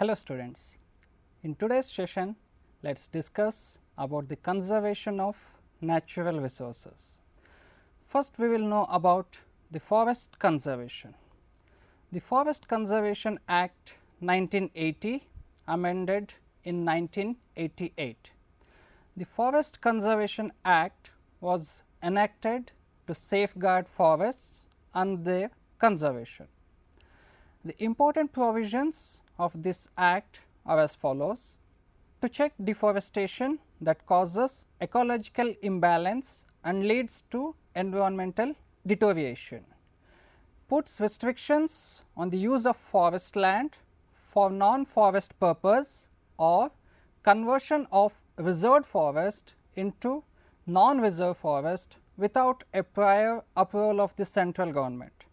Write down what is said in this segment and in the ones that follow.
Hello students, in today's session let us discuss about the conservation of natural resources. First we will know about the forest conservation. The Forest Conservation Act 1980 amended in 1988. The Forest Conservation Act was enacted to safeguard forests and their conservation. The important provisions of this act are as follows: to check deforestation that causes ecological imbalance and leads to environmental deterioration, puts restrictions on the use of forest land for non-forest purpose or conversion of reserved forest into non-reserve forest without a prior approval of the central government,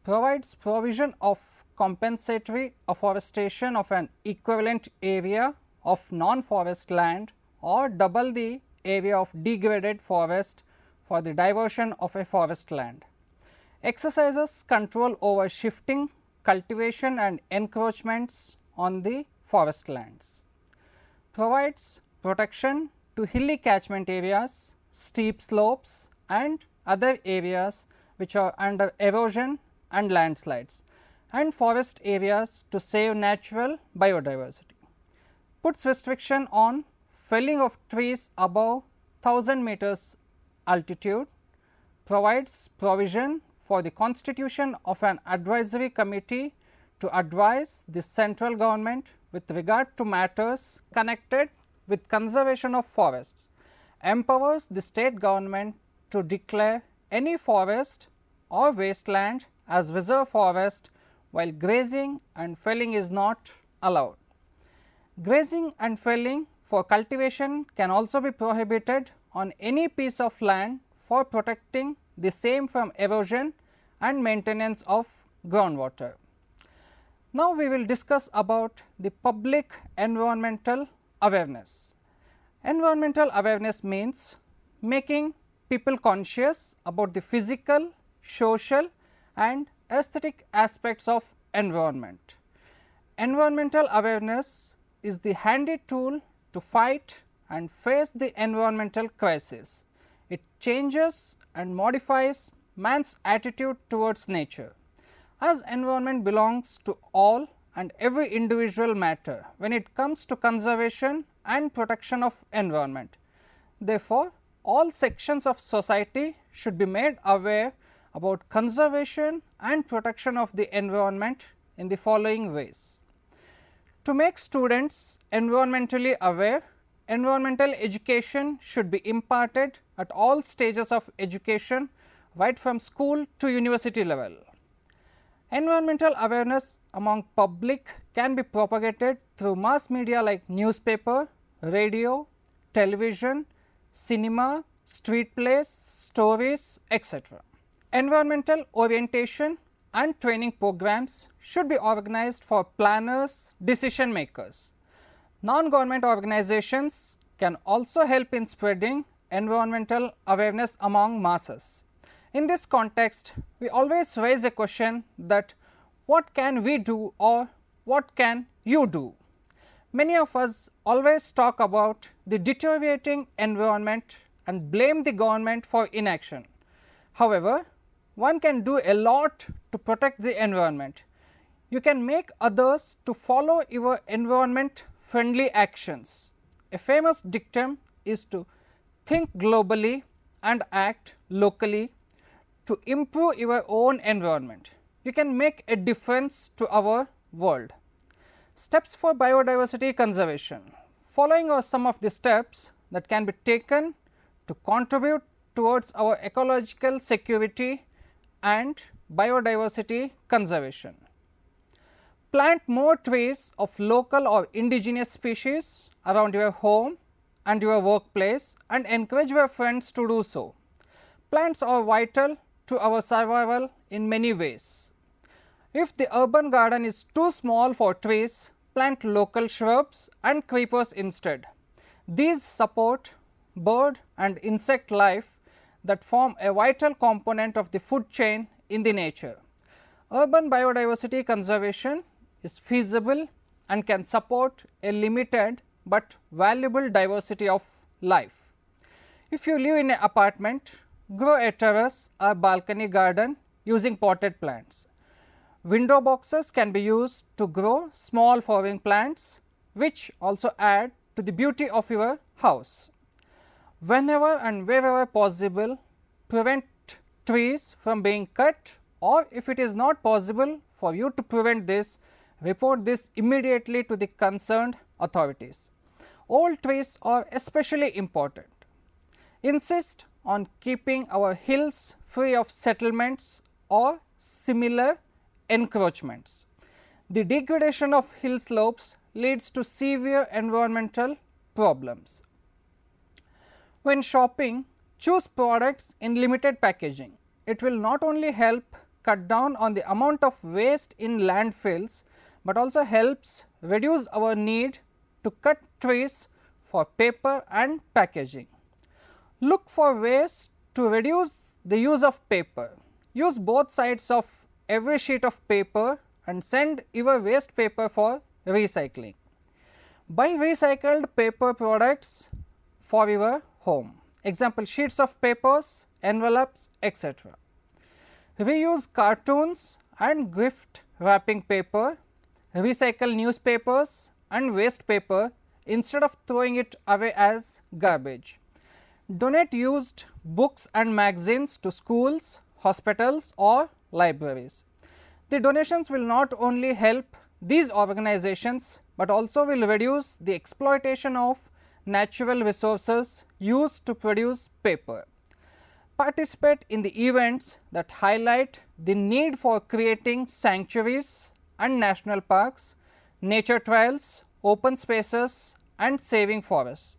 provides provision of compensatory afforestation of an equivalent area of non-forest land or double the area of degraded forest for the diversion of a forest land, exercises control over shifting, cultivation and encroachments on the forest lands, provides protection to hilly catchment areas, steep slopes and other areas which are under erosion and landslides, and forest areas to save natural biodiversity, puts restriction on felling of trees above 1000 meters altitude, provides provision for the constitution of an advisory committee to advise the central government with regard to matters connected with conservation of forests, empowers the state government to declare any forest or wasteland as reserve forest while grazing and felling is not allowed. Grazing and felling for cultivation can also be prohibited on any piece of land for protecting the same from erosion and maintenance of groundwater. Now, we will discuss about the public environmental awareness. Environmental awareness means making people conscious about the physical, social and aesthetic aspects of environment. Environmental awareness is the handy tool to fight and face the environmental crisis. It changes and modifies man's attitude towards nature. As environment belongs to all and every individual matter when it comes to conservation and protection of environment. Therefore, all sections of society should be made aware about conservation and protection of the environment in the following ways. To make students environmentally aware, environmental education should be imparted at all stages of education right from school to university level. Environmental awareness among public can be propagated through mass media like newspaper, radio, television, cinema, street plays, stories, etc. Environmental orientation and training programs should be organized for planners, decision makers. Non-government organizations can also help in spreading environmental awareness among masses. In this context, we always raise a question that what can we do or what can you do? Many of us always talk about the deteriorating environment and blame the government for inaction. However, one can do a lot to protect the environment. You can make others to follow your environment friendly actions. A famous dictum is to think globally and act locally to improve your own environment. You can make a difference to our world. Steps for biodiversity conservation. Following are some of the steps that can be taken to contribute towards our ecological security and biodiversity conservation. Plant more trees of local or indigenous species around your home and your workplace and encourage your friends to do so. Plants are vital to our survival in many ways. If the urban garden is too small for trees, plant local shrubs and creepers instead. These support bird and insect life that form a vital component of the food chain in the nature. Urban biodiversity conservation is feasible and can support a limited but valuable diversity of life. If you live in an apartment, grow a terrace or balcony garden using potted plants. Window boxes can be used to grow small flowering plants, which also add to the beauty of your house. Whenever and wherever possible, prevent trees from being cut, or if it is not possible for you to prevent this, report this immediately to the concerned authorities. Old trees are especially important. Insist on keeping our hills free of settlements or similar encroachments. The degradation of hill slopes leads to severe environmental problems. When shopping, choose products in limited packaging. It will not only help cut down on the amount of waste in landfills, but also helps reduce our need to cut trees for paper and packaging. Look for ways to reduce the use of paper. Use both sides of every sheet of paper and send your waste paper for recycling. Buy recycled paper products for your home. Example, sheets of papers, envelopes, etc. Reuse cartoons and gift wrapping paper. Recycle newspapers and waste paper instead of throwing it away as garbage. Donate used books and magazines to schools, hospitals or libraries. The donations will not only help these organizations, but also will reduce the exploitation of natural resources used to produce paper. Participate in the events that highlight the need for creating sanctuaries and national parks, nature trails, open spaces and saving forests.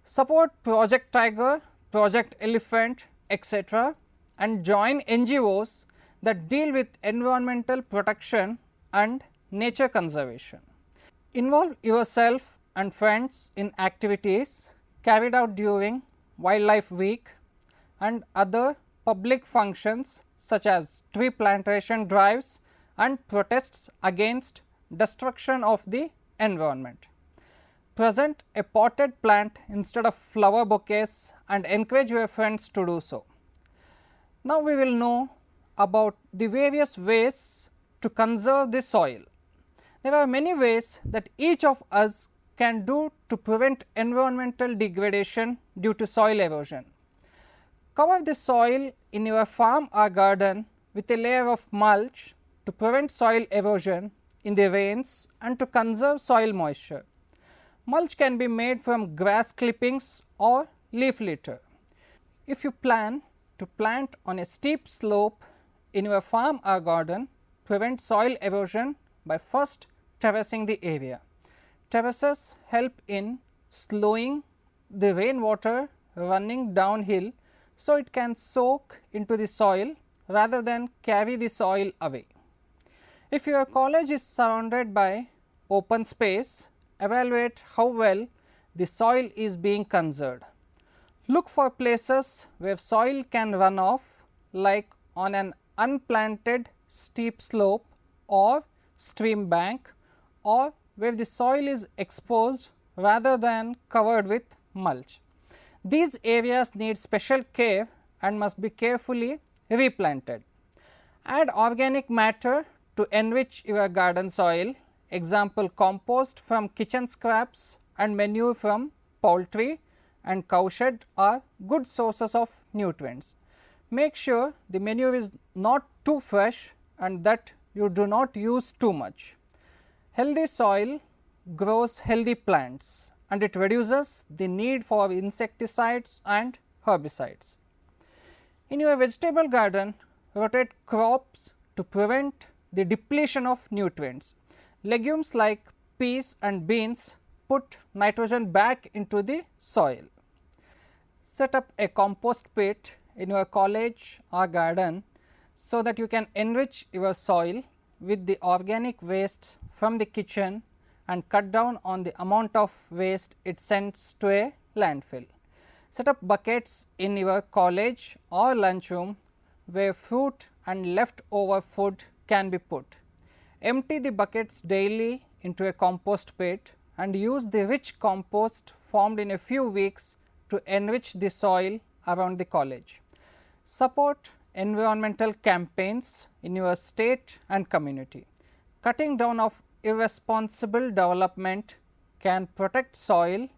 Support Project Tiger, Project Elephant, etc. and join NGOs that deal with environmental protection and nature conservation. Involve yourself and friends in activities carried out during Wildlife Week and other public functions such as tree plantation drives and protests against destruction of the environment. Present a potted plant instead of flower bouquets and encourage your friends to do so. Now, we will know about the various ways to conserve the soil. There are many ways that each of us can do to prevent environmental degradation due to soil erosion. Cover the soil in your farm or garden with a layer of mulch to prevent soil erosion in the rains and to conserve soil moisture. Mulch can be made from grass clippings or leaf litter. If you plan to plant on a steep slope in your farm or garden, prevent soil erosion by first terracing the area. Terraces help in slowing the rainwater running downhill, so it can soak into the soil rather than carry the soil away. If your college is surrounded by open space, evaluate how well the soil is being conserved. Look for places where soil can run off, like on an unplanted steep slope or stream bank, or where the soil is exposed rather than covered with mulch. These areas need special care and must be carefully replanted. Add organic matter to enrich your garden soil. Example, compost from kitchen scraps and manure from poultry and cowshed are good sources of nutrients. Make sure the manure is not too fresh and that you do not use too much. Healthy soil grows healthy plants and it reduces the need for insecticides and herbicides. In your vegetable garden, rotate crops to prevent the depletion of nutrients. Legumes like peas and beans put nitrogen back into the soil. Set up a compost pit in your college or garden so that you can enrich your soil with the organic waste from the kitchen and cut down on the amount of waste it sends to a landfill. Set up buckets in your college or lunchroom where fruit and leftover food can be put. Empty the buckets daily into a compost pit and use the rich compost formed in a few weeks to enrich the soil around the college. Support environmental campaigns in your state and community. Cutting down of irresponsible development can protect soil,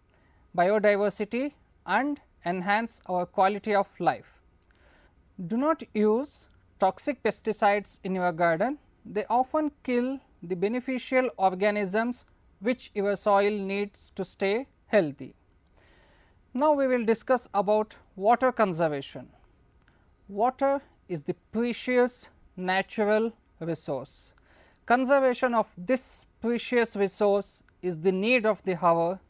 biodiversity and enhance our quality of life. Do not use toxic pesticides in your garden. They often kill the beneficial organisms which your soil needs to stay healthy. Now, we will discuss about water conservation. Water is the precious natural resource. Conservation of this precious resource is the need of the hour.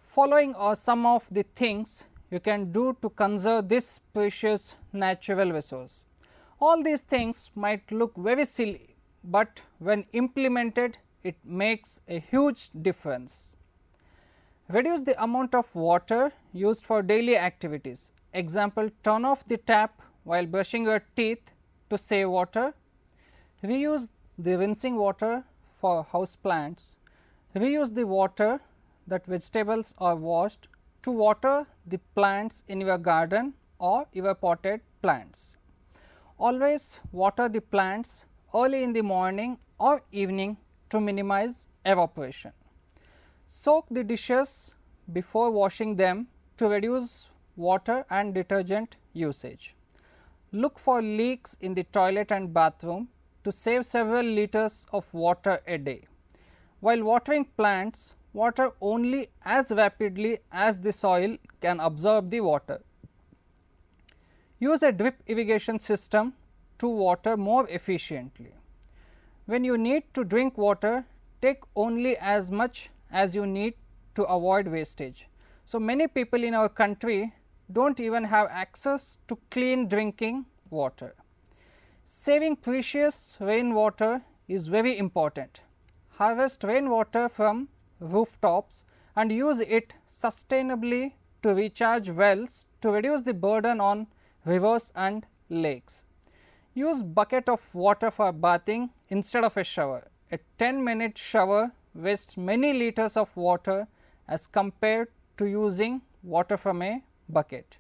Following are some of the things you can do to conserve this precious natural resource. All these things might look very silly, but when implemented it makes a huge difference. Reduce the amount of water used for daily activities. Example, turn off the tap while brushing your teeth to save water. Reuse the rinsing water for house plants. Reuse the water that vegetables are washed to water the plants in your garden or your potted plants. Always water the plants early in the morning or evening to minimize evaporation. Soak the dishes before washing them to reduce water and detergent usage. Look for leaks in the toilet and bathroom to save several liters of water a day. While watering plants, water only as rapidly as the soil can absorb the water. Use a drip irrigation system to water more efficiently. When you need to drink water, take only as much as you need to avoid wastage. So, many people in our country do not even have access to clean drinking water. Saving precious rainwater is very important. Harvest rainwater from rooftops and use it sustainably to recharge wells to reduce the burden on rivers and lakes. Use bucket of water for bathing instead of a shower. A 10-minute shower wastes many liters of water as compared to using water from a bucket.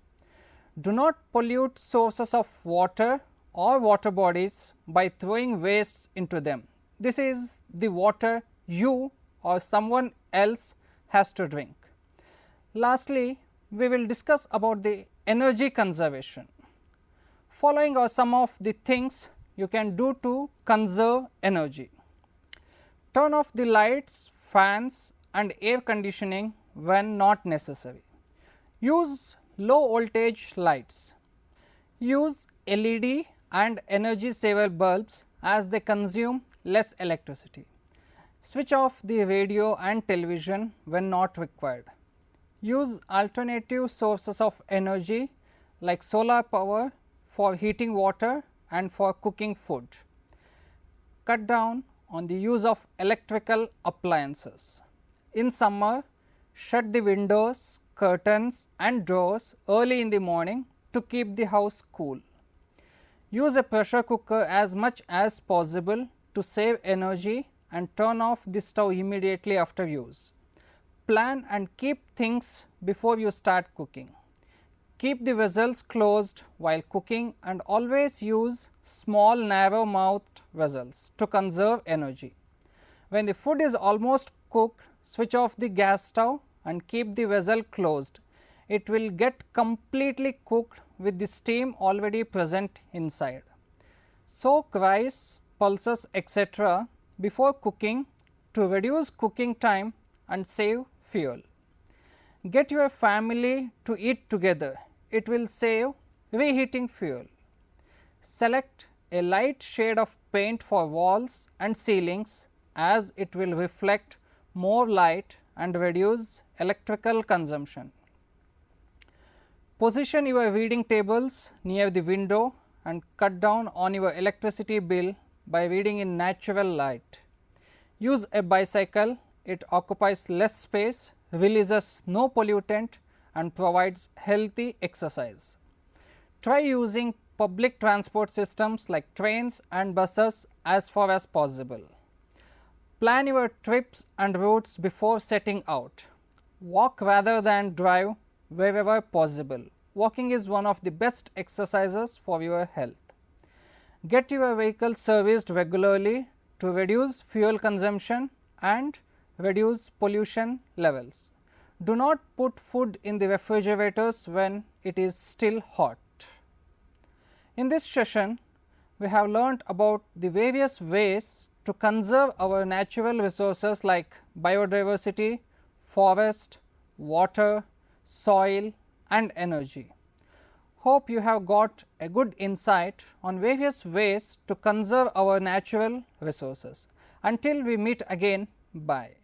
Do not pollute sources of water or water bodies by throwing wastes into them. This is the water you or someone else has to drink. Lastly, we will discuss about the energy conservation. Following are some of the things you can do to conserve energy. Turn off the lights, fans and air conditioning when not necessary. Use low voltage lights. Use LED and energy saver bulbs as they consume less electricity. Switch off the radio and television when not required. Use alternative sources of energy like solar power for heating water and for cooking food. Cut down on the use of electrical appliances. In summer, shut the windows, curtains and doors early in the morning to keep the house cool. Use a pressure cooker as much as possible to save energy and turn off the stove immediately after use. Plan and keep things before you start cooking. Keep the vessels closed while cooking and always use small narrow mouthed vessels to conserve energy. When the food is almost cooked, switch off the gas stove and keep the vessel closed. It will get completely cooked with the steam already present inside. Soak rice, pulses etc. before cooking to reduce cooking time and save fuel. Get your family to eat together. It will save reheating fuel. Select a light shade of paint for walls and ceilings as it will reflect more light and reduce electrical consumption. Position your reading tables near the window and cut down on your electricity bill by reading in natural light. Use a bicycle, it occupies less space, releases no pollutant and provides healthy exercise. Try using public transport systems like trains and buses as far as possible. Plan your trips and routes before setting out. Walk rather than drive wherever possible. Walking is one of the best exercises for your health. Get your vehicle serviced regularly to reduce fuel consumption and reduce pollution levels. Do not put food in the refrigerators when it is still hot. In this session, we have learnt about the various ways to conserve our natural resources like biodiversity, forest, water, soil and energy. Hope you have got a good insight on various ways to conserve our natural resources. Until we meet again, bye.